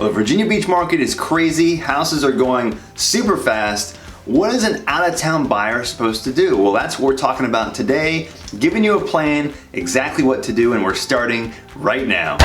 The Virginia Beach market is crazy. Houses are going super fast. What is an out-of-town buyer supposed to do? Well, that's what we're talking about today, giving you a plan, exactly what to do, and we're starting right now.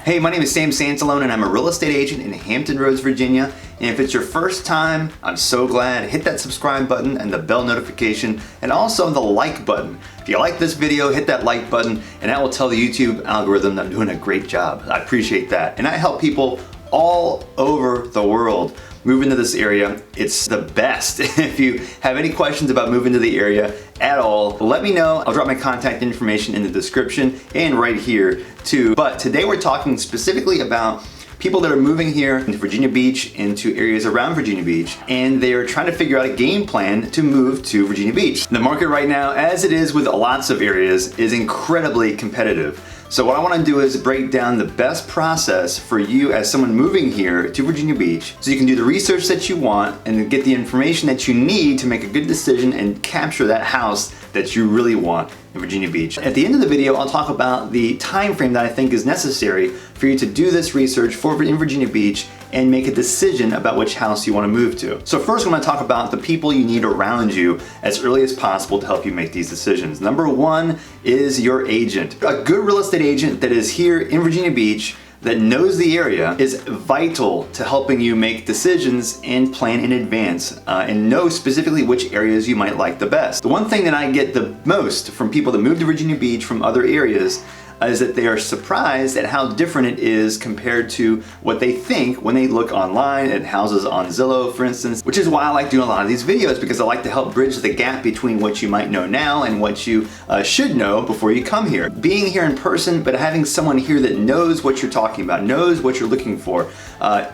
Hey, my name is Sansalone and I'm a real estate agent in Hampton Roads, Virginia. And if it's your first time, I'm so glad. Hit that subscribe button and the bell notification and also the like button. If you like this video, hit that like button and that will tell the YouTube algorithm that I'm doing a great job. I appreciate that. And I help people all over the world move into this area. It's the best. If you have any questions about moving to the area at all, let me know. I'll drop my contact information in the description and right here too. But today we're talking specifically about people that are moving here into Virginia Beach, into areas around Virginia Beach, and they're trying to figure out a game plan to move to Virginia Beach. The market right now, as it is with lots of areas, is incredibly competitive. So what I want to do is break down the best process for you as someone moving here to Virginia Beach so you can do the research that you want and get the information that you need to make a good decision and capture that house that you really want in Virginia Beach. At the end of the video, I'll talk about the time frame that I think is necessary for you to do this research in Virginia Beach and make a decision about which house you want to move to. So first, I'm going to talk about the people you need around you as early as possible to help you make these decisions. Number one is your agent. A good real estate agent that is here in Virginia Beach that knows the area is vital to helping you make decisions and plan in advance and know specifically which areas you might like the best. The one thing that I get the most from people that move to Virginia Beach from other areas is that they are surprised at how different it is compared to what they think when they look online at houses on Zillow, for instance, which is why I like doing a lot of these videos, because I like to help bridge the gap between what you might know now and what you should know before you come here. Being here in person, but having someone here that knows what you're talking about, knows what you're looking for,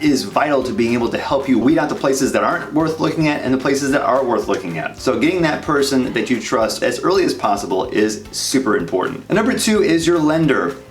is vital to being able to help you weed out the places that aren't worth looking at and the places that are worth looking at. So getting that person that you trust as early as possible is super important. And number two is your lender.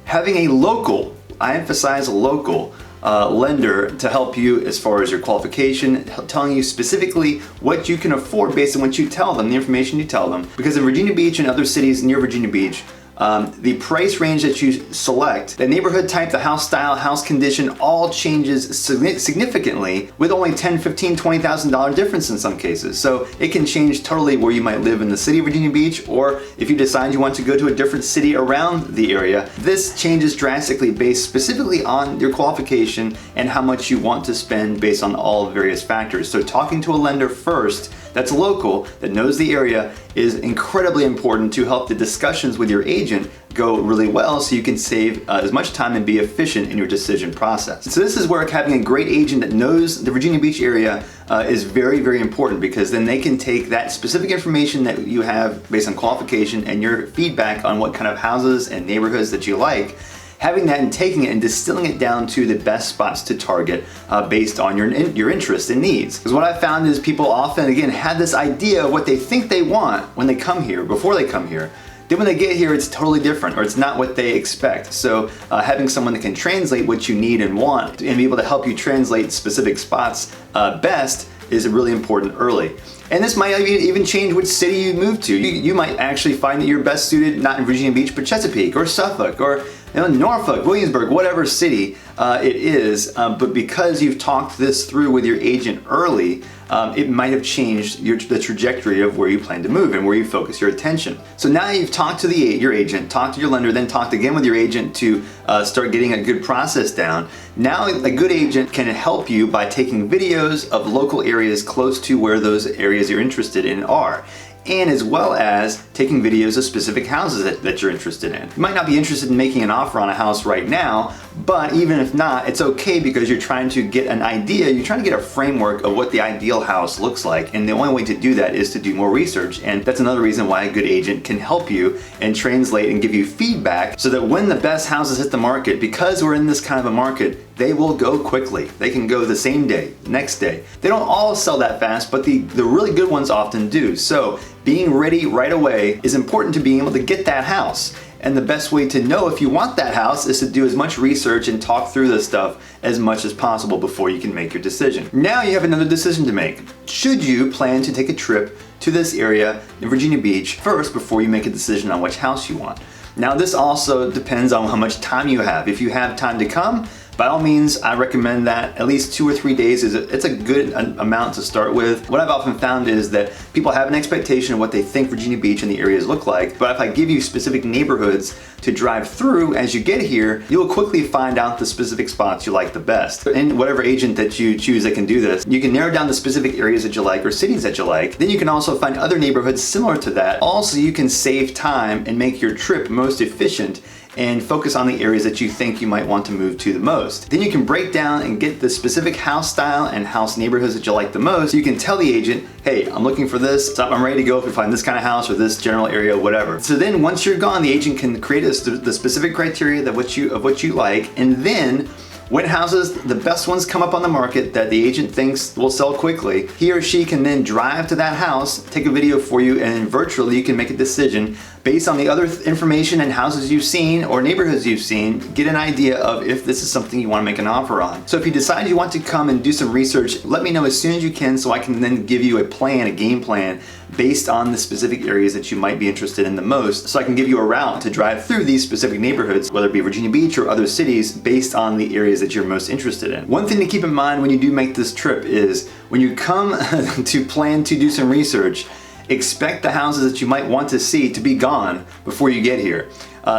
Having a local, I emphasize local, lender to help you as far as your qualification, telling you specifically what you can afford based on what you tell them, the information you tell them. Because in Virginia Beach and other cities near Virginia Beach, the price range that you select, the neighborhood type, the house style, house condition, all changes significantly with only $10,000, $15,000, $20,000 difference in some cases. So it can change totally where you might live in the city of Virginia Beach, or if you decide you want to go to a different city around the area. This changes drastically based specifically on your qualification and how much you want to spend based on all various factors. So talking to a lender first that's local, that knows the area, is incredibly important to help the discussions with your agent go really well so you can save as much time and be efficient in your decision process. So this is where having a great agent that knows the Virginia Beach area is very, very important, because then they can take that specific information that you have based on qualification and your feedback on what kind of houses and neighborhoods that you like, having that and taking it and distilling it down to the best spots to target based on your interests and needs. Because what I found is people often, again, have this idea of what they think they want when they come here, before they come here. Then when they get here, it's totally different, or it's not what they expect. So having someone that can translate what you need and want and be able to help you translate specific spots best is really important early. And this might even change which city you move to. You might actually find that you're best suited not in Virginia Beach, but Chesapeake or Suffolk or Norfolk, Williamsburg, whatever city it is. But because you've talked this through with your agent early, it might have changed the trajectory of where you plan to move and where you focus your attention. So now you've talked to your agent, talked to your lender, then talked again with your agent to start getting a good process down. Now a good agent can help you by taking videos of local areas close to where those areas you're interested in are, and as well as taking videos of specific houses that you're interested in. You might not be interested in making an offer on a house right now, but even if not, it's okay, because you're trying to get an idea, you're trying to get a framework of what the ideal house looks like, and the only way to do that is to do more research. And that's another reason why a good agent can help you and translate and give you feedback, so that when the best houses hit the market, because we're in this kind of a market, they will go quickly. They can go the same day, next day. They don't all sell that fast, but the really good ones often do. So being ready right away is important to being able to get that house. And the best way to know if you want that house is to do as much research and talk through this stuff as much as possible before you can make your decision. Now you have another decision to make. Should you plan to take a trip to this area in Virginia Beach first before you make a decision on which house you want? Now this also depends on how much time you have. If you have time to come, by all means, I recommend that at least 2 or 3 days it's a good amount to start with. What I've often found is that people have an expectation of what they think Virginia Beach and the areas look like, but if I give you specific neighborhoods to drive through as you get here, you'll quickly find out the specific spots you like the best. And whatever agent that you choose that can do this, you can narrow down the specific areas that you like or cities that you like. Then you can also find other neighborhoods similar to that. Also, you can save time and make your trip most efficient and focus on the areas that you think you might want to move to the most. Then you can break down and get the specific house style and house neighborhoods that you like the most. You can tell the agent, hey, I'm looking for this, so I'm ready to go if we find this kind of house or this general area, whatever. So then once you're gone, the agent can create the specific criteria of what you like, and then when houses, the best ones come up on the market that the agent thinks will sell quickly, he or she can then drive to that house, take a video for you, and then virtually you can make a decision based on the other information and houses you've seen or neighborhoods you've seen, get an idea of if this is something you want to make an offer on. So if you decide you want to come and do some research, let me know as soon as you can so I can then give you a plan, a game plan, based on the specific areas that you might be interested in the most, so I can give you a route to drive through these specific neighborhoods, whether it be Virginia Beach or other cities, based on the areas that you're most interested in. One thing to keep in mind when you do make this trip is when you come to plan to do some research, expect the houses that you might want to see to be gone before you get here.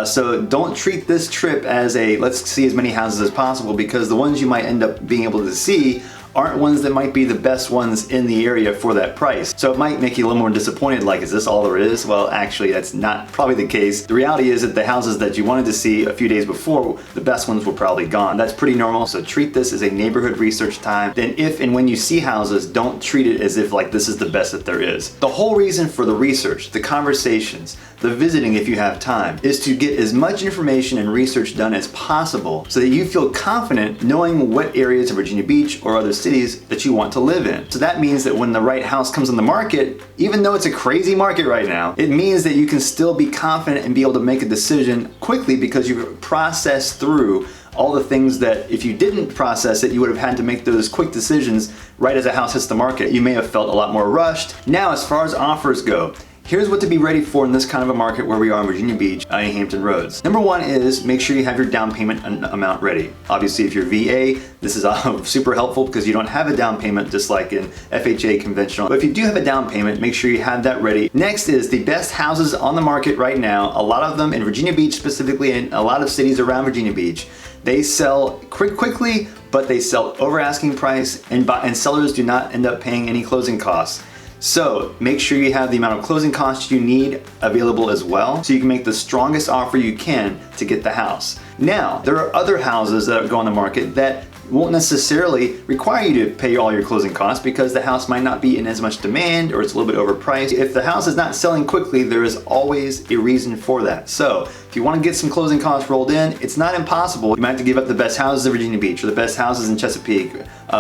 So don't treat this trip as a let's see as many houses as possible, because the ones you might end up being able to see aren't ones that might be the best ones in the area for that price. So it might make you a little more disappointed, like, is this all there is? Well, actually, that's not probably the case. The reality is that the houses that you wanted to see a few days before, the best ones were probably gone. That's pretty normal, so treat this as a neighborhood research time. Then if and when you see houses, don't treat it as if like this is the best that there is. The whole reason for the research, the conversations, the visiting if you have time, is to get as much information and research done as possible so that you feel confident knowing what areas of Virginia Beach or other cities that you want to live in. So that means that when the right house comes on the market, even though it's a crazy market right now, it means that you can still be confident and be able to make a decision quickly because you've processed through all the things that if you didn't process it, you would have had to make those quick decisions right as a house hits the market. You may have felt a lot more rushed. Now, as far as offers go, here's what to be ready for in this kind of a market where we are in Virginia Beach and Hampton Roads. Number one is make sure you have your down payment amount ready. Obviously, if you're VA, this is super helpful because you don't have a down payment just like in FHA conventional. But if you do have a down payment, make sure you have that ready. Next is the best houses on the market right now. A lot of them in Virginia Beach specifically, and a lot of cities around Virginia Beach, they sell quickly, but they sell over asking price, and sellers do not end up paying any closing costs. So make sure you have the amount of closing costs you need available as well, so you can make the strongest offer you can to get the house. Now, there are other houses that go on the market that won't necessarily require you to pay all your closing costs because the house might not be in as much demand or it's a little bit overpriced. If the house is not selling quickly, there is always a reason for that. So if you want to get some closing costs rolled in, it's not impossible. You might have to give up the best houses in Virginia Beach or the best houses in Chesapeake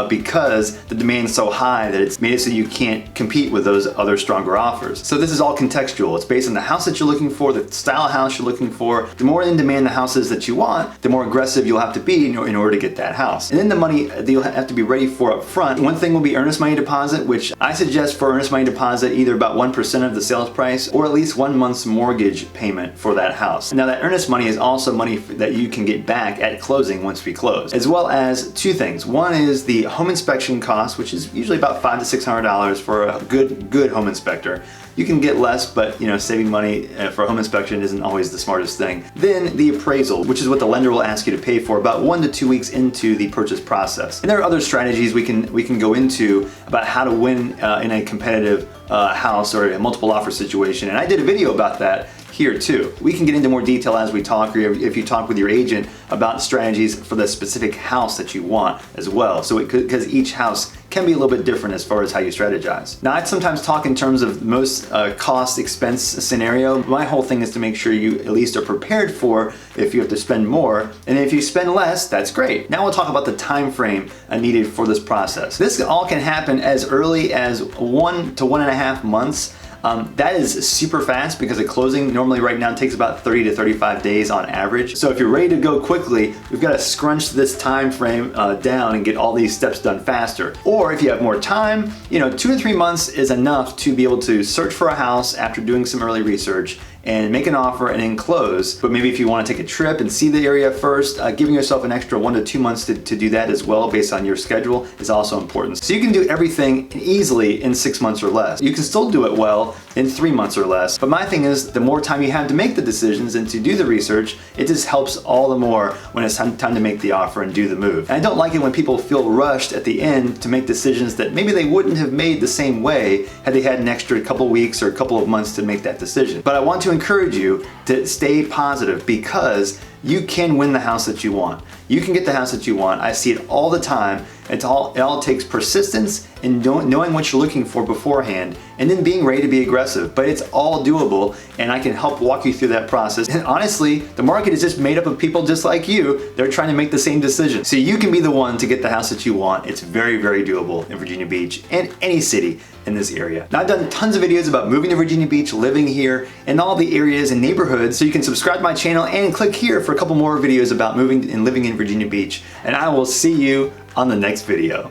because the demand is so high that it's made it so you can't compete with those other stronger offers. So this is all contextual. It's based on the house that you're looking for, the style of house you're looking for. The more in demand the house is that you want, the more aggressive you'll have to be in order to get that house. And then the money that you'll have to be ready for up front. One thing will be earnest money deposit, which I suggest for earnest money deposit either about 1% of the sales price or at least 1 month's mortgage payment for that house. Now that earnest money is also money that you can get back at closing once we close, as well as two things. One is the home inspection cost, which is usually about $500 to $600 for a good home inspector. You can get less, but saving money for a home inspection isn't always the smartest thing. Then the appraisal, which is what the lender will ask you to pay for about 1 to 2 weeks into the purchase process. And there are other strategies we can go into about how to win in a competitive house or a multiple offer situation. And I did a video about that here too. We can get into more detail as we talk, or if you talk with your agent about strategies for the specific house that you want as well. So because each house can be a little bit different as far as how you strategize. Now, I sometimes talk in terms of most cost expense scenario. My whole thing is to make sure you at least are prepared for if you have to spend more, and if you spend less, that's great. Now we'll talk about the time frame needed for this process. This all can happen as early as 1 to 1.5 months. That is super fast because a closing normally right now takes about 30 to 35 days on average. So if you're ready to go quickly, we've got to scrunch this time frame down and get all these steps done faster. Or if you have more time, 2 to 3 months is enough to be able to search for a house after doing some early research and make an offer and then close. But maybe if you want to take a trip and see the area first, giving yourself an extra 1 to 2 months to do that as well based on your schedule is also important. So you can do everything easily in 6 months or less. You can still do it well in 3 months or less. But my thing is, the more time you have to make the decisions and to do the research, it just helps all the more when it's time to make the offer and do the move. And I don't like it when people feel rushed at the end to make decisions that maybe they wouldn't have made the same way had they had an extra couple weeks or a couple of months to make that decision. But I want to encourage you to stay positive, because you can win the house that you want. You can get the house that you want. I see it all the time. It all takes persistence and knowing what you're looking for beforehand, and then being ready to be aggressive. But it's all doable, and I can help walk you through that process. And honestly, the market is just made up of people just like you. They're trying to make the same decision. So you can be the one to get the house that you want. It's very, very doable in Virginia Beach and any city in this area. Now, I've done tons of videos about moving to Virginia Beach, living here, and all the areas and neighborhoods. So you can subscribe to my channel and click here for a couple more videos about moving and living in Virginia Beach. And I will see you on the next video.